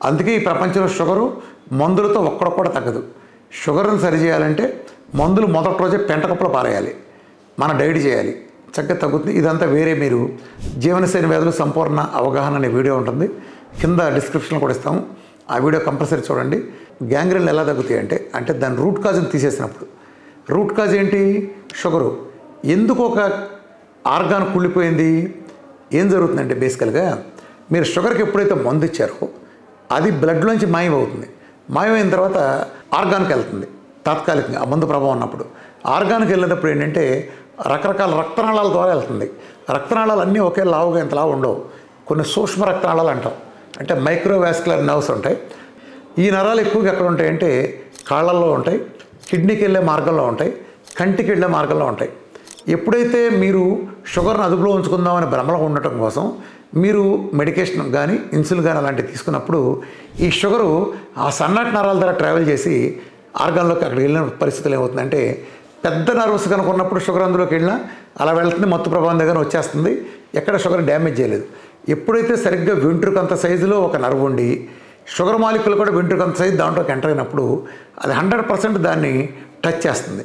అందుకే ఈ ప్రపంచంలో షుగరు మందులతో ఒక్కడొక్కడ తగ్గదు. షుగర్ని సరిచేయాలంటే మందులు మొదటి రోజే పెంటకప్పులో పారేయాలి, మన డైట్ చేయాలి, చక్కగా తగ్గుతుంది. ఇదంతా వేరే మీరు జీవనశైలి వ్యాధులు సంపూర్ణ అవగాహన అనే వీడియో ఉంటుంది, కింద డిస్క్రిప్షన్లో కూడా ఇస్తాము. ఆ వీడియో కంపల్సరీ చూడండి. గ్యాంగ్రీన్లు ఎలా తగ్గుతాయి అంటే దాని రూట్ కాజ్ని తీసేసినప్పుడు. రూట్ కాజ్ ఏంటి? షుగరు. ఎందుకు ఒక ఆర్గాన్ కుళ్ళిపోయింది? ఏం జరుగుతుందంటే బేసికల్గా మీరు షుగర్కి ఎప్పుడైతే మందు ఇచ్చారో అది బ్లడ్లోంచి మాయమవుతుంది. మాయమైన తర్వాత ఆర్గాన్కి వెళ్తుంది తాత్కాలికంగా ఆ మందు ప్రభావం ఉన్నప్పుడు. ఆర్గాన్కి వెళ్ళినప్పుడు ఏంటంటే రకరకాల రక్తనాళాల ద్వారా వెళ్తుంది. రక్తనాళాలు అన్నీ ఒకే లావుగా ఇంత లావు ఉండవు, కొన్ని సూక్ష్మ రక్తనాళాలు అంటాం, అంటే మైక్రోవాస్కులర్ నర్వ్స్ ఉంటాయి. ఈ నరాలు ఎక్కువగా ఎక్కడ ఉంటాయంటే కాళ్ళల్లో ఉంటాయి, కిడ్నీకి వెళ్ళే మార్గంలో ఉంటాయి, కంటికి వెళ్ళే మార్గంలో ఉంటాయి. ఎప్పుడైతే మీరు షుగర్ని అదుపులో ఉంచుకుందామని భ్రమలో ఉండటం కోసం మీరు మెడికేషన్ కానీ ఇన్సులిన్ కానీ అలాంటివి తీసుకున్నప్పుడు ఈ షుగరు ఆ సన్నటి నరాల ద్వారా ట్రావెల్ చేసి ఆర్గాన్లోకి అక్కడికి వెళ్ళిన పరిస్థితులు ఏమవుతుందంటే పెద్ద నర్వస్ కనుక ఉన్నప్పుడు షుగర్ అందులోకి వెళ్ళినా అలా వెళ్తుంది, మత్తు ప్రభావం దగ్గర వచ్చేస్తుంది, ఎక్కడ షుగర్ డ్యామేజ్ చేయలేదు. ఎప్పుడైతే సరిగ్గా వెంట్రుకంత సైజులో ఒక నర్వ్ ఉండి షుగర్ మాలిక్యూల్ కూడా వెంట్రుకంత సైజు దాంట్లోకి ఎంటర్ అయినప్పుడు అది 100% దాన్ని టచ్ చేస్తుంది.